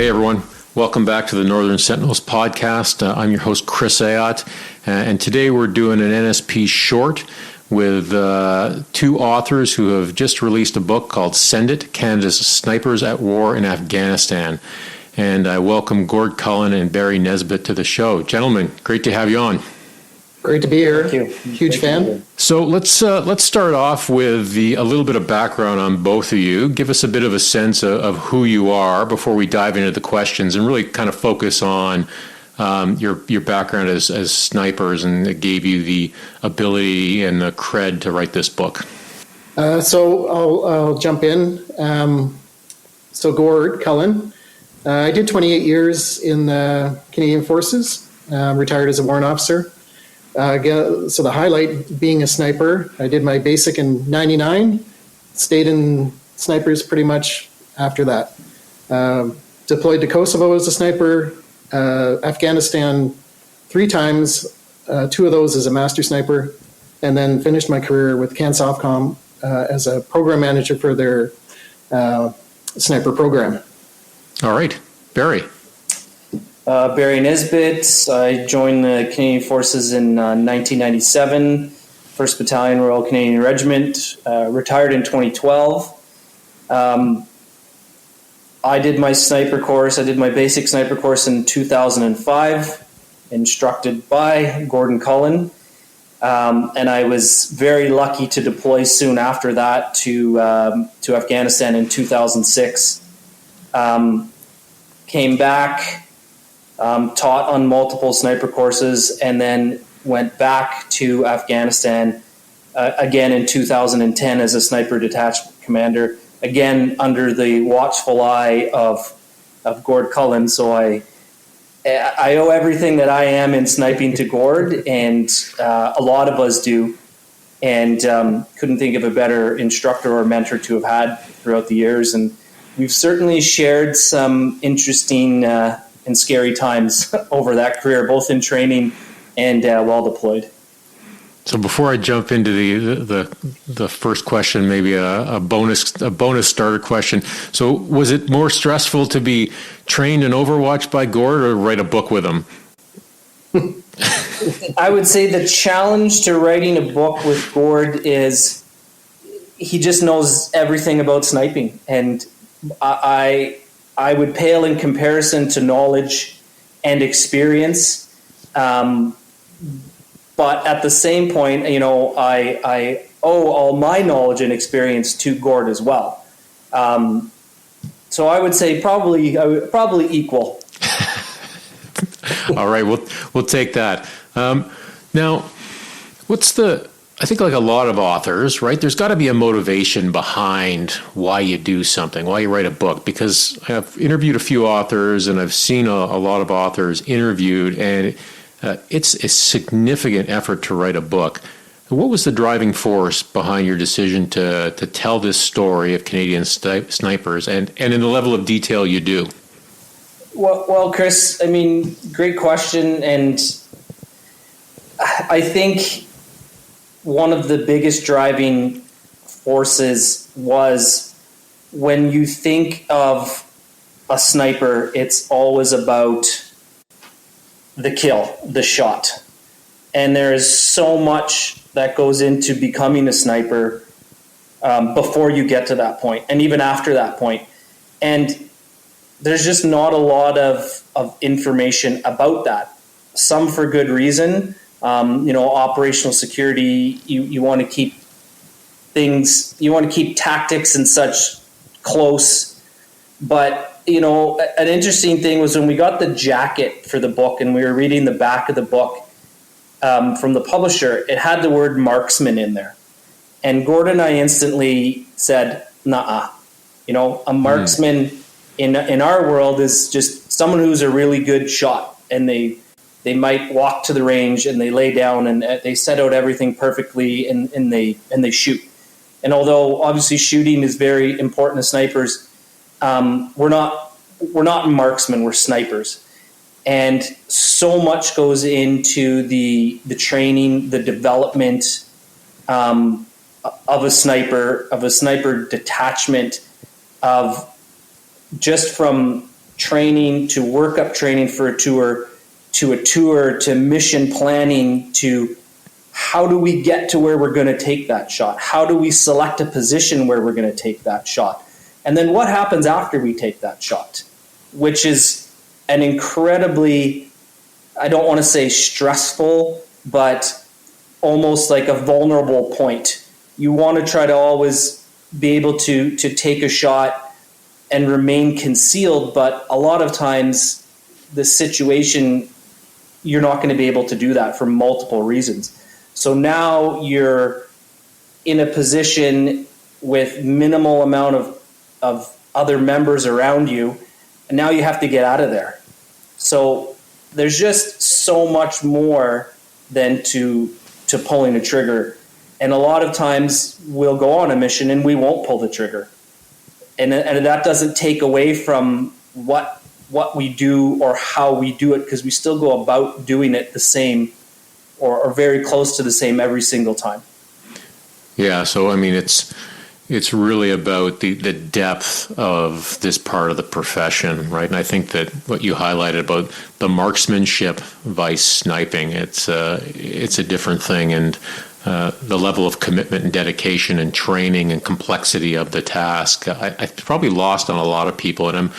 Hey everyone, welcome back to the Northern Sentinels podcast. I'm your host Chris Ayotte, and today we're doing an NSP short with two authors who have just released a book called Send It, Canada's Snipers at War in Afghanistan. And I welcome Gord Cullen and Barry Nisbet to the show. Gentlemen, great to have you on. Great to be here. Thank you. Huge fan. So let's start off with a little bit of background on both of you. Give us a bit of a sense of who you are before we dive into the questions, and really kind of focus on your background as snipers, and it gave you the ability and the cred to write this book. So I'll jump in. So Gord Cullen, I did 28 years in the Canadian Forces. Retired as a warrant officer. So the highlight being a sniper, I did my basic in 99, stayed in snipers pretty much after that. Deployed to Kosovo as a sniper, Afghanistan 3 times, 2 of those as a master sniper, and then finished my career with CANSOFCOM as a program manager for their sniper program. All right, Barry. Barry Nisbet. I joined the Canadian Forces in 1997, 1st Battalion, Royal Canadian Regiment, retired in 2012. I did my sniper course. I did my basic sniper course in 2005, instructed by Gordon Cullen. And I was very lucky to deploy soon after that to Afghanistan in 2006. Came back, taught on multiple sniper courses, and then went back to Afghanistan again in 2010 as a sniper detachment commander, again under the watchful eye of Gord Cullen. So I owe everything that I am in sniping to Gord, and a lot of us do, and couldn't think of a better instructor or mentor to have had throughout the years. And we've certainly shared some interesting and scary times over that career, both in training and while deployed. So before I jump into the first question, maybe a bonus starter question. So was it more stressful to be trained and overwatched by Gord, or write a book with him? I would say the challenge to writing a book with Gord is he just knows everything about sniping, and I would pale in comparison to knowledge and experience. But at the same point, I owe all my knowledge and experience to Gord as well. So I would say probably equal. All right, we'll take that. Now, I think like a lot of authors, right, there's got to be a motivation behind why you do something, why you write a book, because I've interviewed a few authors and I've seen a lot of authors interviewed, and it's a significant effort to write a book. What was the driving force behind your decision to tell this story of Canadian snipers and in the level of detail you do? Well, Chris, I mean, great question. And I think one of the biggest driving forces was when you think of a sniper, it's always about the kill, the shot. And there is so much that goes into becoming a sniper before you get to that point, and even after that point. And there's just not a lot of information about that. Some for good reason. Operational security, you want to keep things, you want to keep tactics and such close. But, an interesting thing was when we got the jacket for the book and we were reading the back of the book from the publisher, it had the word marksman in there. And Gordon and I instantly said, nuh-uh. A marksman in our world is just someone who's a really good shot, and they might walk to the range and they lay down and they set out everything perfectly and they shoot. And although obviously shooting is very important to snipers, we're not marksmen, we're snipers. And so much goes into the training, the development of a sniper detachment, of just from training to workup training for a tour to mission planning to how do we get to where we're going to take that shot? How do we select a position where we're going to take that shot? And then what happens after we take that shot? Which is an incredibly, I don't want to say stressful, but almost like a vulnerable point. You want to try to always be able to take a shot and remain concealed, but a lot of times the situation, you're not going to be able to do that for multiple reasons. So now you're in a position with minimal amount of other members around you, and now you have to get out of there. So there's just so much more than to pulling a trigger. And a lot of times we'll go on a mission and we won't pull the trigger. And that doesn't take away from what we do or how we do it, because we still go about doing it the same or very close to the same every single time. Yeah, so I mean, it's really about the depth of this part of the profession, right? And I think that what you highlighted about the marksmanship vice sniping, it's a different thing, and the level of commitment and dedication and training and complexity of the task, I've probably lost on a lot of people, and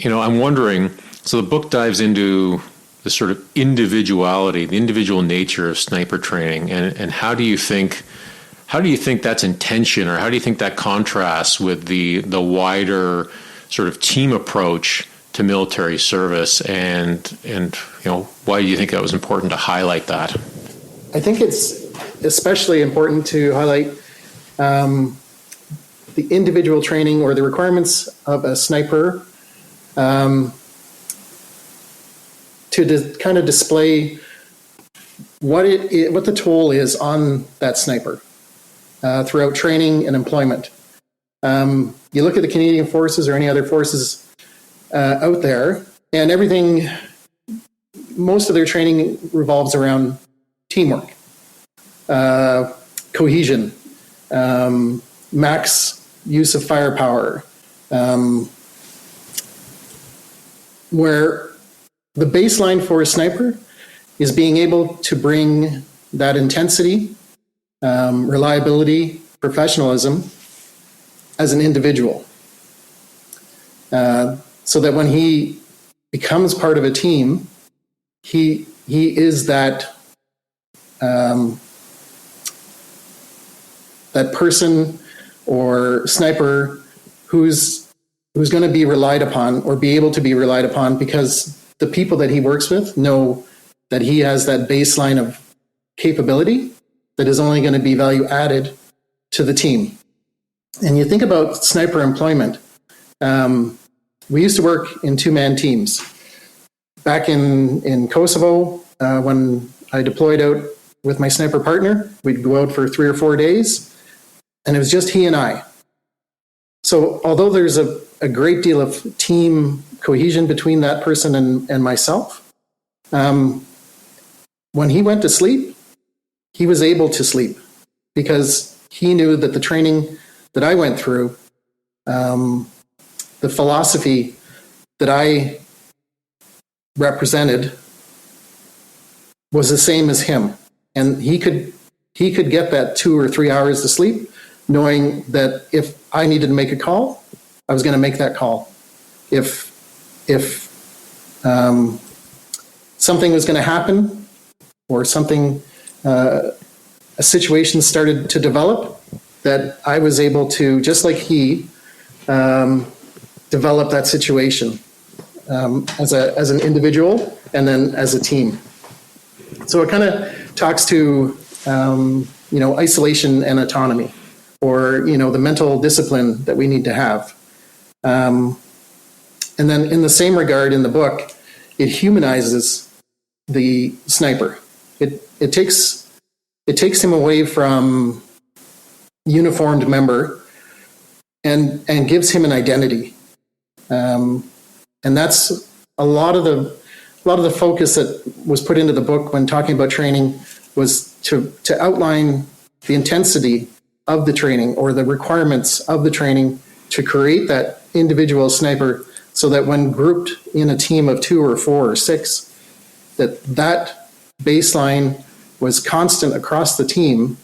I'm wondering. So the book dives into the sort of individuality, the individual nature of sniper training, and how do you think that's in tension, or how do you think that contrasts with the wider sort of team approach to military service, and why do you think that was important to highlight that? I think it's especially important to highlight the individual training or the requirements of a sniper to kind of display what the toll is on that sniper throughout training and employment. You look at the Canadian Forces or any other forces out there, and most of their training revolves around teamwork, cohesion, max use of firepower, where the baseline for a sniper is being able to bring that intensity, reliability, professionalism as an individual, so that when he becomes part of a team, he is that that person or sniper who's going to be relied upon or be able to be relied upon, because the people that he works with know that he has that baseline of capability that is only going to be value added to the team. And you think about sniper employment. We used to work in two-man teams. Back in Kosovo, when I deployed out with my sniper partner, we'd go out for 3 or 4 days, and it was just he and I. So although there's a great deal of team cohesion between that person and myself, when he went to sleep, he was able to sleep because he knew that the training that I went through, the philosophy that I represented was the same as him. And he could get that 2 or 3 hours of sleep, knowing that if I needed to make a call, I was going to make that call. If something was going to happen, or something, a situation started to develop, that I was able to, just like he, develop that situation as an individual and then as a team. So it kind of talks to isolation and autonomy, or the mental discipline that we need to have. And then in the same regard, in the book, it humanizes the sniper. It takes him away from uniformed member and gives him an identity. And that's a lot of the focus that was put into the book when talking about training, was to outline the intensity of the training or the requirements of the training to create that individual sniper so that when grouped in a team of 2 or 4 or 6, that baseline was constant across the team,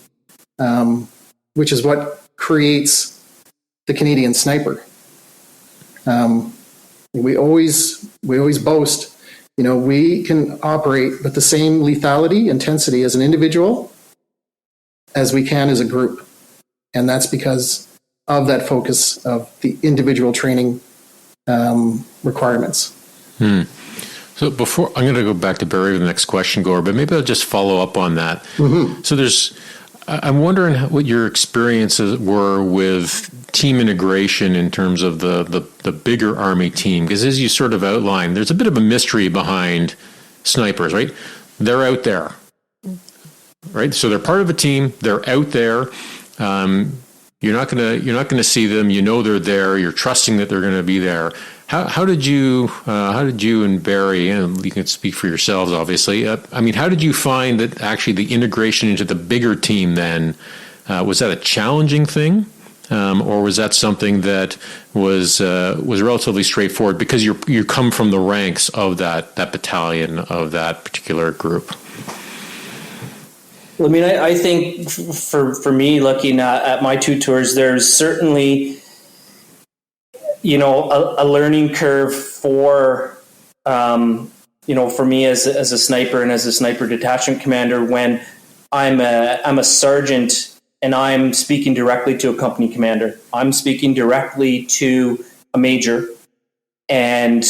which is what creates the Canadian sniper. We always boast, we can operate with the same lethality intensity as an individual as we can as a group. And that's because of that focus of the individual training requirements. So before, I'm going to go back to Barry with the next question, Gore, but maybe I'll just follow up on that. So I'm wondering what your experiences were with team integration in terms of the bigger Army team, because as you sort of outlined, there's a bit of a mystery behind snipers, right? They're out there, right? So they're part of a team. They're out there. You're not gonna see them. They're there. You're trusting that they're going to be there. How did you and Barry, and you can speak for yourselves, obviously. How did you find that actually the integration into the bigger team then, was that a challenging thing? Or was that something that was relatively straightforward because you come from the ranks of that battalion, of that particular group? Well, I think for me, looking at my 2 tours, there's certainly, a learning curve for, for me as a sniper and as a sniper detachment commander when I'm a sergeant and I'm speaking directly to a company commander. I'm speaking directly to a major, and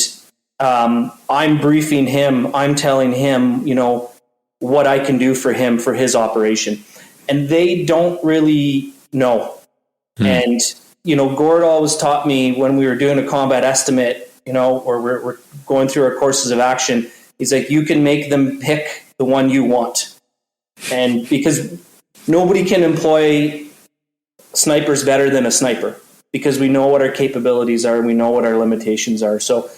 I'm briefing him. I'm telling him, what I can do for him for his operation, and they don't really know. And Gord always taught me when we were doing a combat estimate, or we're going through our courses of action. He's like, you can make them pick the one you want, and because nobody can employ snipers better than a sniper, because we know what our capabilities are and we know what our limitations are. So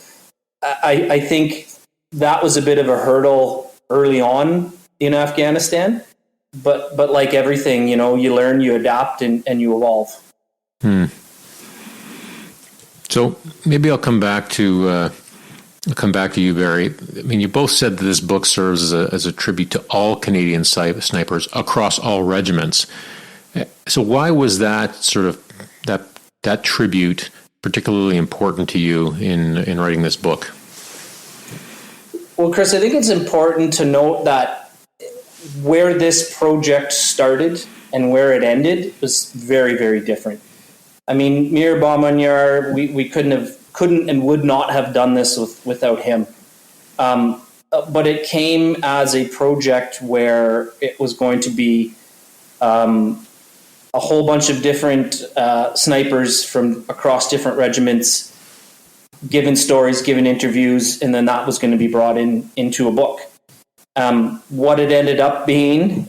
I think that was a bit of a hurdle early on in Afghanistan, but like everything, you learn, you adapt, and you evolve. So maybe I'll come back to you, Barry. You both said that this book serves as a tribute to all Canadian snipers across all regiments. So why was that sort of that tribute particularly important to you in writing this book? Well, Chris, I think it's important to note that where this project started and where it ended was very, very different. Mir Baumanyar, we couldn't and would not have done this without him. But it came as a project where it was going to be a whole bunch of different snipers from across different regiments, given stories, given interviews, and then that was going to be brought into a book. What it ended up being,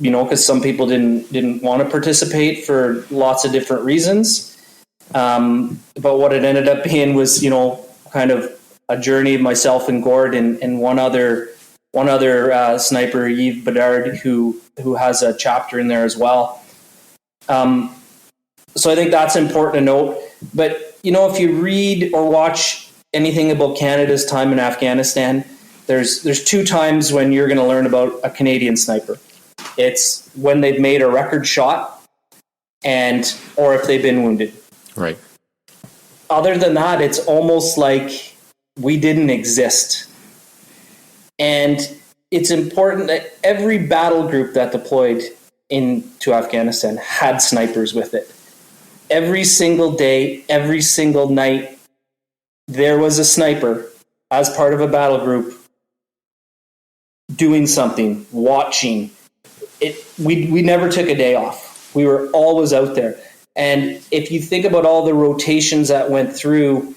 because some people didn't want to participate for lots of different reasons. But what it ended up being was, kind of a journey of myself and Gord and one other sniper, Yves Bedard, who has a chapter in there as well. So I think that's important to note. But, if you read or watch anything about Canada's time in Afghanistan, there's 2 times when you're going to learn about a Canadian sniper. It's when they've made a record shot or if they've been wounded. Right. Other than that, it's almost like we didn't exist. And it's important that every battle group that deployed into Afghanistan had snipers with it. Every single day, every single night, there was a sniper as part of a battle group doing something, watching. We never took a day off. We were always out there. And if you think about all the rotations that went through,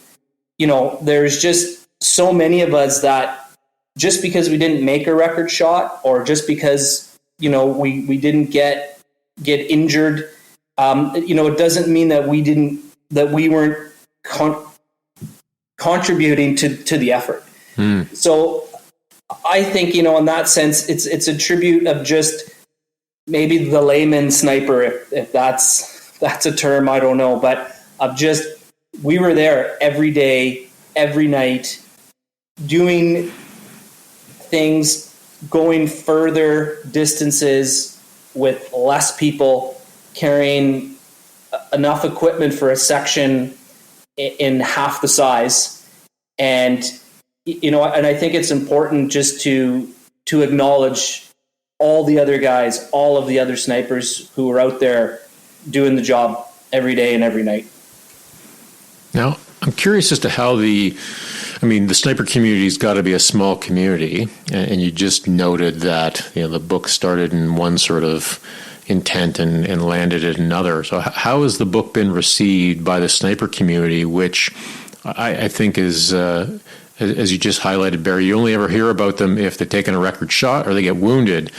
there's just so many of us that just because we didn't make a record shot or just because, we didn't get injured, it doesn't mean that we weren't contributing to the effort. So I think, in that sense, it's a tribute of just maybe the layman sniper, if that's a term, I don't know, but of just, we were there every day, every night, doing things, going further distances with less people, carrying enough equipment for a section in half the size. And, and I think it's important just to acknowledge all the other guys, all of the other snipers who are out there doing the job every day and every night. Now, I'm curious as to how the sniper community's got to be a small community, and you just noted that the book started in one sort of intent and landed in another. So how has the book been received by the sniper community, which I think is, as you just highlighted, Barry, you only ever hear about them if they're taking a record shot or they get wounded.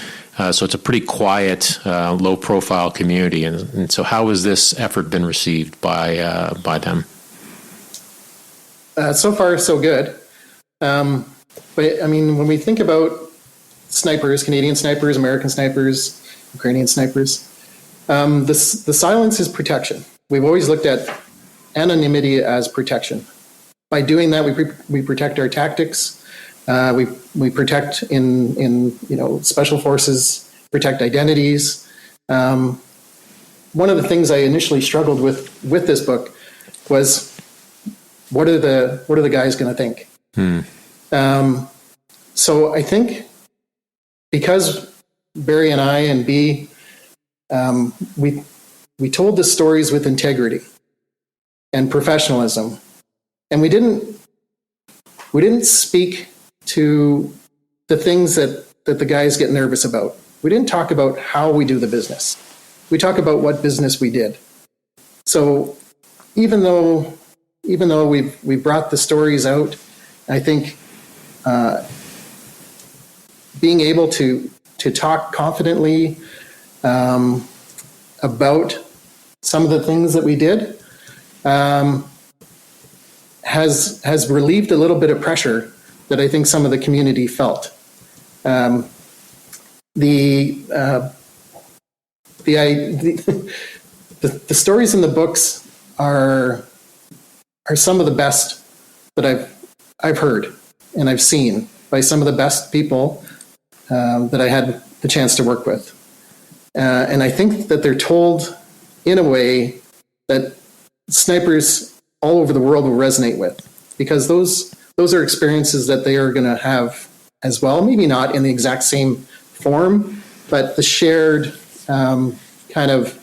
So it's a pretty quiet, low-profile community. And so how has this effort been received by them? So far, so good. But when we think about snipers, Canadian snipers, American snipers, Ukrainian snipers, the silence is protection. We've always looked at anonymity as protection. By doing that, we protect our tactics. We protect in special forces, protect identities. One of the things I initially struggled with this book was, what are the guys going to think? So I think because Barry and I and B, we told the stories with integrity and professionalism, and we didn't speak to the things that the guys get nervous about. We didn't talk about how we do the business. We talk about what business we did. So even though we brought the stories out, I think being able to talk confidently about some of the things that we did has relieved a little bit of pressure that I think some of the community felt. The stories in the books are some of the best that I've heard and I've seen by some of the best people that I had the chance to work with. And I think that they're told in a way that snipers all over the world will resonate with, because those are experiences that they are going to have as well. Maybe not in the exact same form, but the shared kind of,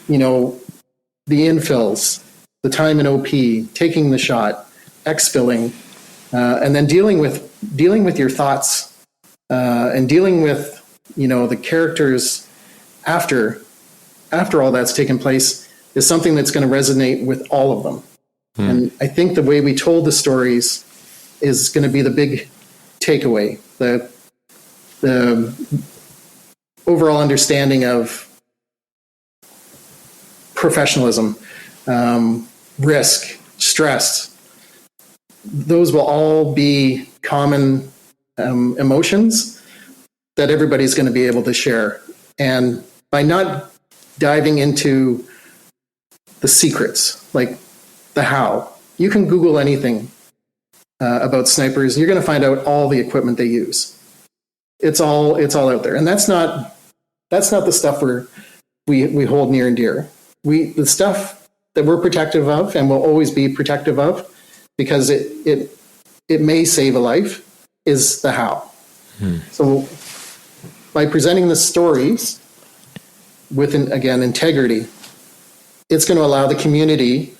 the infills, the time in OP, taking the shot, exfilling, and then dealing with your thoughts and dealing with the characters after all that's taken place is something that's going to resonate with all of them. And I think the way we told the stories is going to be the big takeaway, the overall understanding of professionalism, risk, stress. Those will all be common emotions that everybody's going to be able to share. And by not diving into the secrets, like the how, you can Google anything about snipers. You're going to find out all the equipment they use. It's all out there, and that's not the stuff we hold near and dear. The stuff that we're protective of and will always be protective of, because it may save a life, is the how. So by presenting the stories with, again, integrity, it's going to allow the community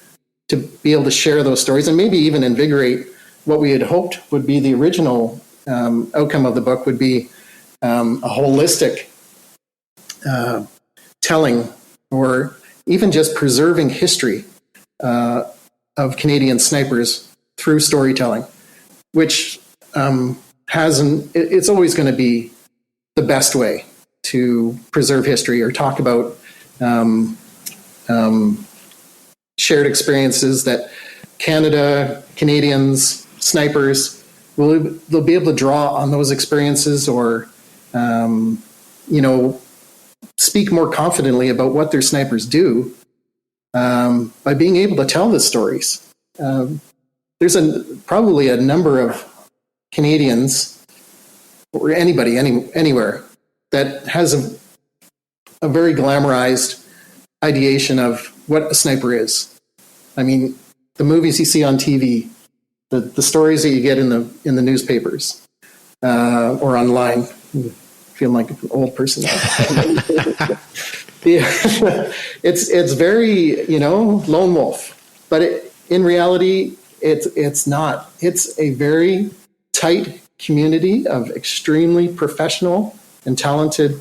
to be able to share those stories and maybe even invigorate what we had hoped would be the original outcome of the book, would be a holistic telling, or even just preserving history of Canadian snipers through storytelling, which it's always going to be the best way to preserve history or talk about shared experiences that Canadians, snipers, they'll be able to draw on those experiences, or speak more confidently about what their snipers do, by being able to tell the stories. There's probably a number of Canadians or anybody anywhere that has a very glamorized ideation of what a sniper is. I mean, the movies you see on TV, the stories that you get in the newspapers or online. Feeling like an old person now. It's very, lone wolf, but in reality, it's not. It's a very tight community of extremely professional and talented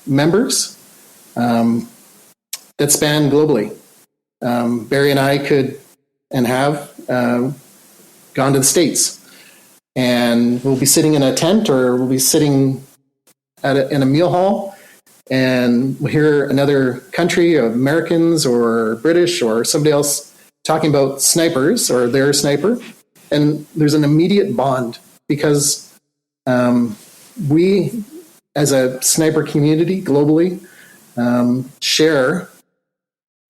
members that span globally. Barry and I could and have gone to the States, and we'll be sitting in a tent or we'll be sitting in a meal hall, and we'll hear another country of Americans or British or somebody else talking about snipers or their sniper. And there's an immediate bond because we, as a sniper community globally, share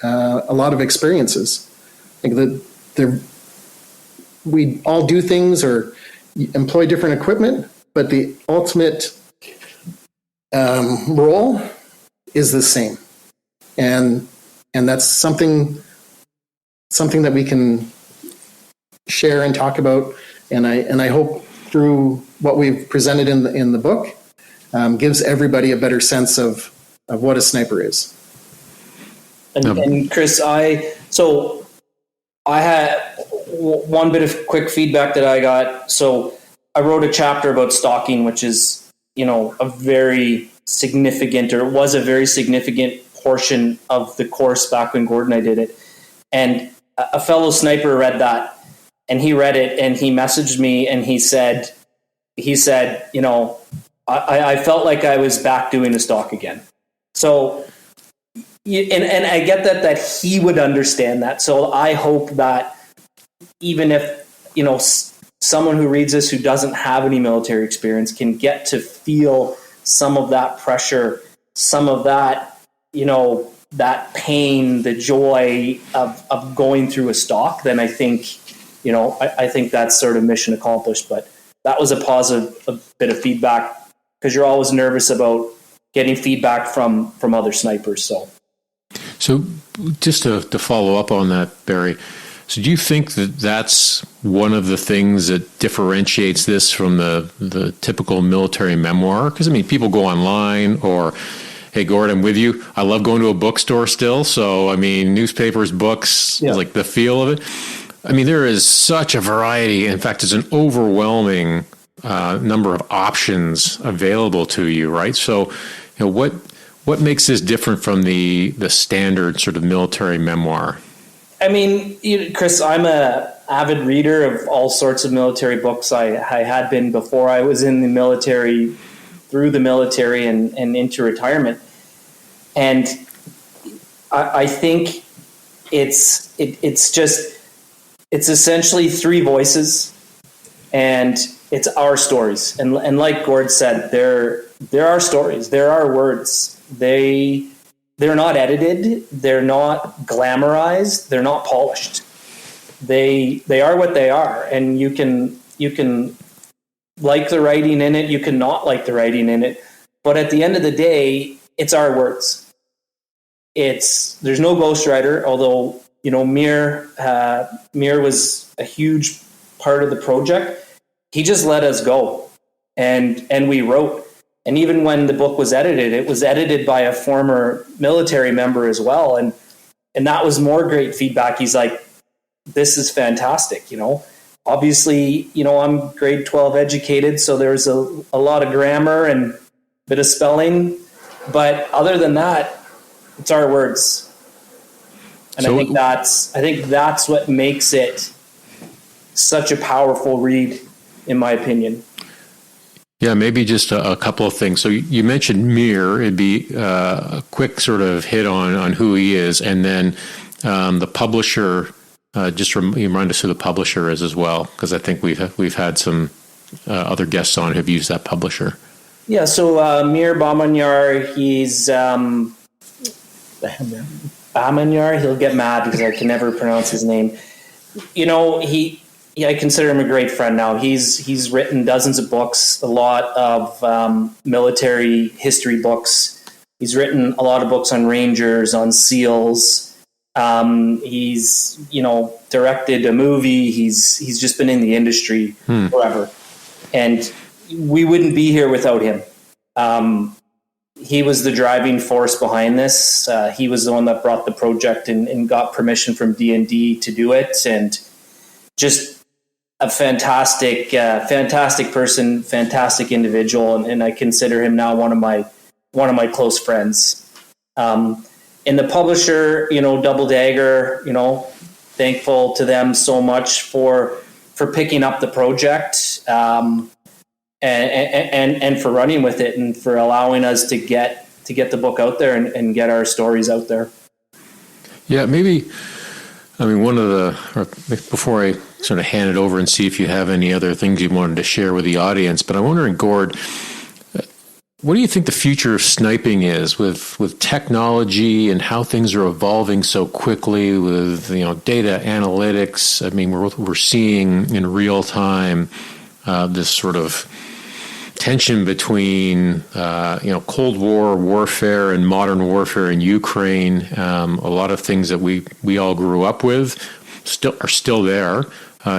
a lot of experiences. I think that we all do things or employ different equipment, but the ultimate role is the same, and that's something that we can share and talk about. And I hope through what we've presented in the book gives everybody a better sense of what a sniper is. And Chris, I had one bit of quick feedback that I got. So I wrote a chapter about stalking, which is, a very significant, or was a very significant portion of the course back when Gordon and I did it. And a fellow sniper read that, and he read it, and he messaged me, and he said, I felt like I was back doing a stalk again. So, and I get that he would understand that. So I hope that even if, someone who reads this who doesn't have any military experience can get to feel some of that pressure, some of that, that pain, the joy of going through a stalk, then I think, I think that's sort of mission accomplished. But that was a bit of feedback, because you're always nervous about getting feedback from other snipers. So just to follow up on that, Barry, so do you think that that's one of the things that differentiates this from the typical military memoir? Because, people go online or, hey, Gord, I'm with you. I love going to a bookstore still. So, newspapers, books, like the feel of it. There is such a variety. In fact, it's an overwhelming number of options available to you, right? So, what makes this different from the standard sort of military memoir? Chris, I'm an avid reader of all sorts of military books. I had been before I was in the military, through the military, and into retirement. And I think it's essentially three voices, and it's our stories. And like Gord said, there are stories, there are words. They're not edited. They're not glamorized. They're not polished. They are what they are, and you can like the writing in it. You can not like the writing in it, but at the end of the day, it's our words. There's no ghostwriter, although Mir was a huge part of the project. He just let us go, and we wrote. And even when the book was edited, it was edited by a former military member as well. And that was more great feedback. He's like, this is fantastic. Obviously, I'm grade 12 educated, so there's a lot of grammar and a bit of spelling. But other than that, it's our words. And I think that's what makes it such a powerful read, in my opinion. Yeah, maybe just a couple of things. So you mentioned Mir. It'd be a quick sort of hit on who he is, and then the publisher. Just remind us who the publisher is as well, because I think we've had some other guests on who've used that publisher. Yeah. So Mir Bamanyar, he's Amanyar. He'll get mad because I can never pronounce his name. You know, I consider him a great friend now. He's written dozens of books, a lot of military history books. He's written a lot of books on Rangers, on SEALs. He's, you know, directed a movie. He's just been in the industry forever. And we wouldn't be here without him. He was the driving force behind this. He was the one that brought the project and got permission from D&D to do it. And just a fantastic person, fantastic individual. And I consider him now one of my close friends. And the publisher, you know, Double Dagger, you know, thankful to them so much for picking up the project. And for running with it and for allowing us to get the book out there and get our stories out there. Yeah, maybe, I mean, before I sort of hand it over and see if you have any other things you wanted to share with the audience, but I'm wondering, Gord, what do you think the future of sniping is with technology and how things are evolving so quickly with, you know, data analytics? I mean, we're seeing in real time this sort of tension between Cold War warfare and modern warfare in Ukraine. A lot of things that we all grew up with are still there,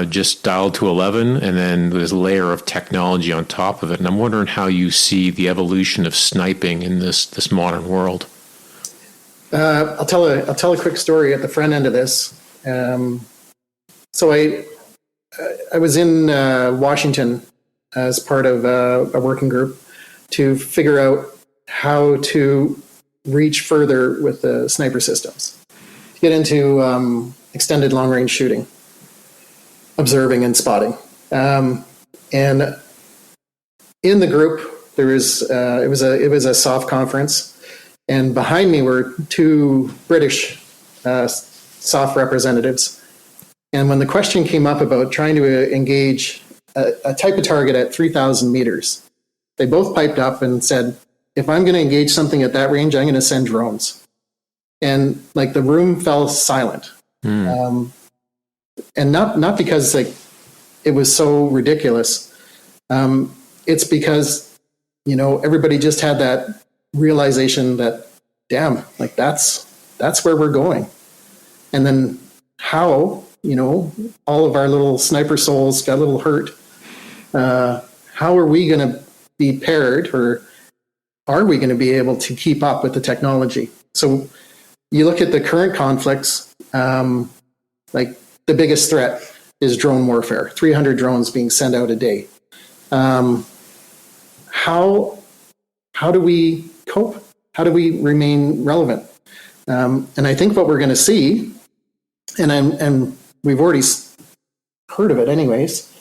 just dialed to 11, and then this layer of technology on top of it. And I'm wondering how you see the evolution of sniping in this modern world. I'll tell a quick story at the front end of this. So I was in Washington as part of a working group to figure out how to reach further with the sniper systems, to get into extended long-range shooting, observing and spotting. And in the group, there was it was a soft conference, and behind me were two British soft representatives. And when the question came up about trying to engage a type of target at 3,000 meters, they both piped up and said, if I'm going to engage something at that range, I'm going to send drones. And like the room fell silent. And not because like it was so ridiculous. It's because, you know, everybody just had that realization that, damn, like that's where we're going. And then how, you know, all of our little sniper souls got a little hurt. How are we going to be paired, or are we going to be able to keep up with the technology? So you look at the current conflicts, like the biggest threat is drone warfare, 300 drones being sent out a day. How do we cope? How do we remain relevant? And I think what we're going to see, and we've already heard of it anyways,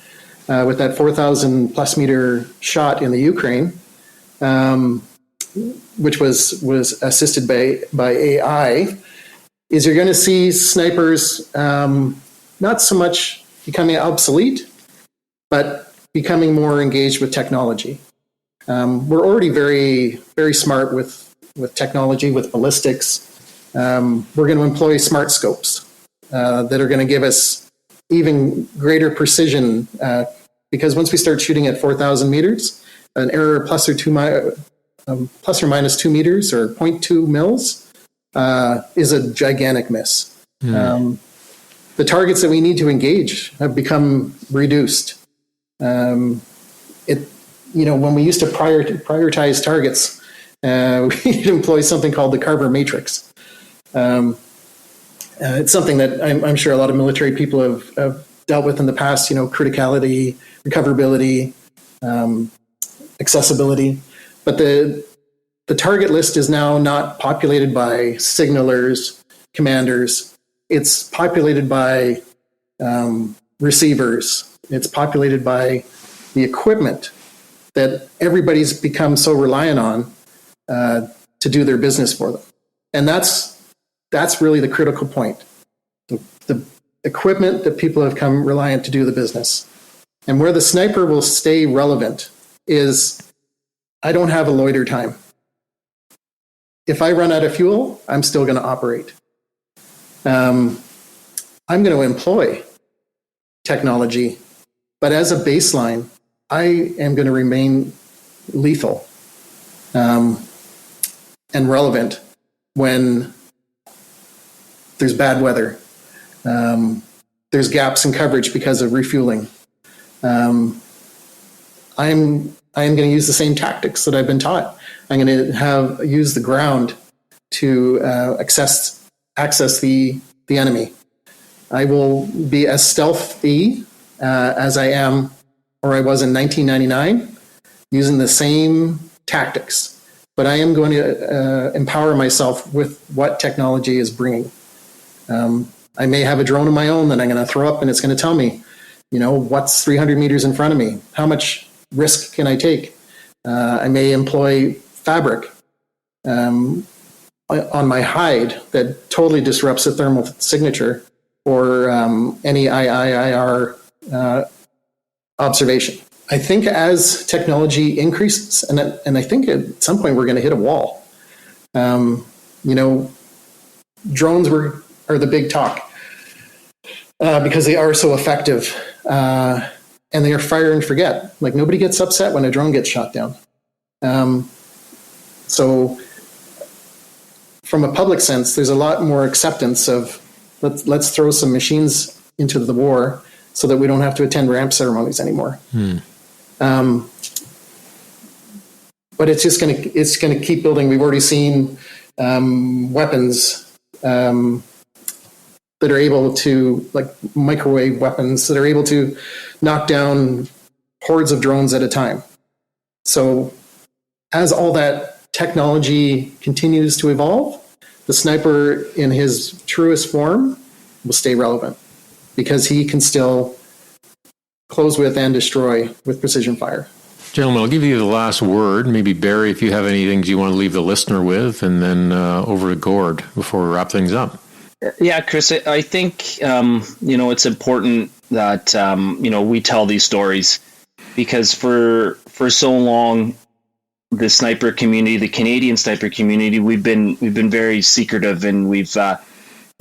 with that 4,000 plus meter shot in the Ukraine, which was assisted by AI, is you're going to see snipers not so much becoming obsolete, but becoming more engaged with technology. We're already very, very smart with technology, with ballistics. We're going to employ smart scopes that are going to give us even greater precision, because once we start shooting at 4,000 meters, an error plus or minus 2 meters or 0.2 mils is a gigantic miss. The targets that we need to engage have become reduced. When we used to prioritize targets, we'd employ something called the Carver matrix. It's something that I'm sure a lot of military people have dealt with in the past, you know, criticality, recoverability, accessibility. But the target list is now not populated by signalers, commanders. It's populated by receivers. It's populated by the equipment that everybody's become so reliant on to do their business for them. And that's really the critical point. The equipment that people have come reliant to do the business. And where the sniper will stay relevant is, I don't have a loiter time. If I run out of fuel, I'm still going to operate. I'm going to employ technology, but as a baseline, I am going to remain lethal and relevant when there's bad weather. There's gaps in coverage because of refueling. I'm going to use the same tactics that I've been taught. I'm going to use the ground to access the enemy. I will be as stealthy as I am, or I was in 1999, using the same tactics. But I am going to empower myself with what technology is bringing. I may have a drone of my own that I'm going to throw up, and it's going to tell me, what's 300 meters in front of me? How much risk can I take? I may employ fabric on my hide that totally disrupts the thermal signature or any IIIR observation. I think as technology increases, and I think at some point we're going to hit a wall. Drones are the big talk because they are so effective, and they are fire and forget. Like, nobody gets upset when a drone gets shot down. So from a public sense, there's a lot more acceptance of let's throw some machines into the war so that we don't have to attend ramp ceremonies anymore. But it's just going to keep building. We've already seen weapons that are able to, like microwave weapons, that are able to knock down hordes of drones at a time. So as all that technology continues to evolve, the sniper in his truest form will stay relevant because he can still close with and destroy with precision fire. Gentlemen, I'll give you the last word. Maybe Barry, if you have any things you want to leave the listener with, and then over to Gord before we wrap things up. Yeah, Chris, I think, it's important that, we tell these stories because for so long, the sniper community, the Canadian sniper community, we've been very secretive, and we've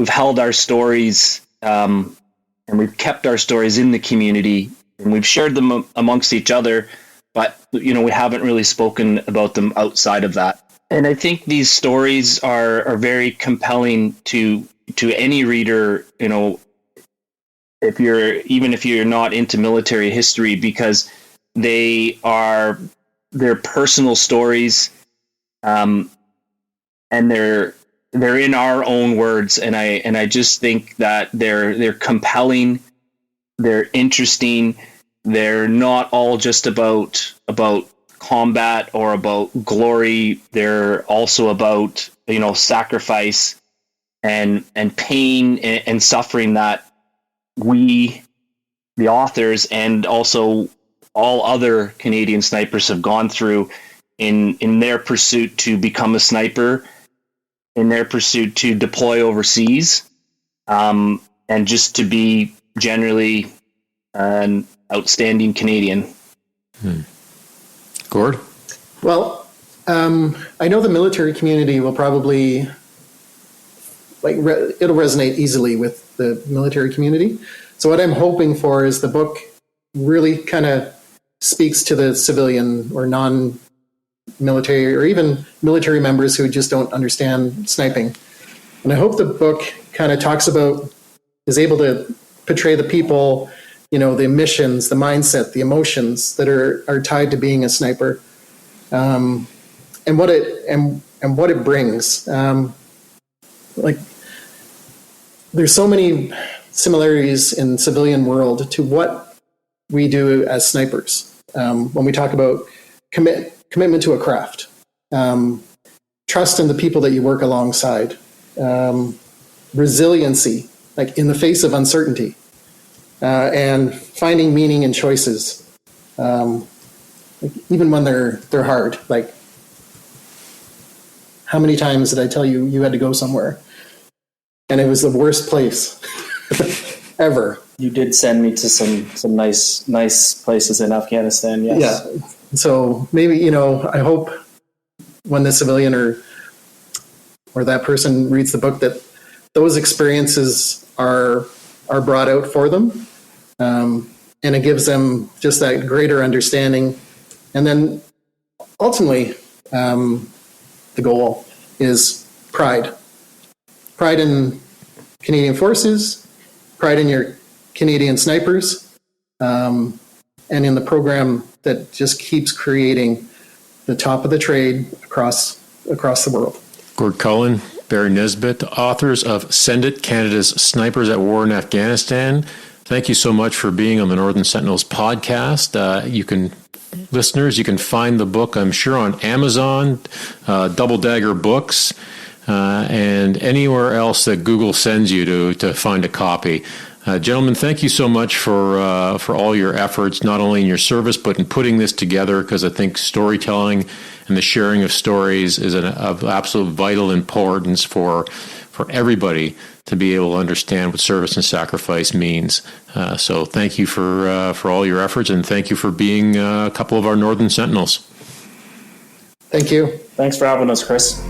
held our stories, and we've kept our stories in the community, and we've shared them amongst each other, but we haven't really spoken about them outside of that. And I think these stories are very compelling to any reader, if you're not into military history, because they're personal stories, and they're in our own words, and I just think that they're compelling, they're interesting, they're not all just about combat or about glory. They're also about sacrifice and pain and suffering that we, the authors, and also all other Canadian snipers have gone through in their pursuit to become a sniper, in their pursuit to deploy overseas, and just to be generally an outstanding Canadian. Gord? Well, I know the military community will probably, it'll resonate easily with the military community. So what I'm hoping for is the book really kind of speaks to the civilian or non-military or even military members who just don't understand sniping. And I hope the book kind of is able to portray the people, the missions, the mindset, the emotions that are tied to being a sniper, and what it brings. There's so many similarities in civilian world to what we do as snipers. When we talk about commitment to a craft, trust in the people that you work alongside, resiliency, like in the face of uncertainty, and finding meaning in choices, even when they're hard. Like, how many times did I tell you you had to go somewhere and it was the worst place ever? You did send me to some nice places in Afghanistan. Yes. Yeah. So maybe, I hope when the civilian or that person reads the book that those experiences are brought out for them, and it gives them just that greater understanding. And then ultimately, the goal is pride in Canadian Forces, pride in your Canadian snipers, and in the program that just keeps creating the top of the trade across the world. Gord Cullen, Barry Nisbet, authors of Send It, Canada's Snipers at War in Afghanistan. Thank you so much for being on the Northern Sentinels podcast. Listeners, you can find the book, I'm sure, on Amazon, Double Dagger Books, and anywhere else that Google sends you to find a copy. Gentlemen, thank you so much for all your efforts, not only in your service, but in putting this together, because I think storytelling and the sharing of stories is of absolute vital importance for everybody to be able to understand what service and sacrifice means. So thank you for all your efforts, and thank you for being a couple of our Northern Sentinels. Thank you. Thanks for having us, Chris.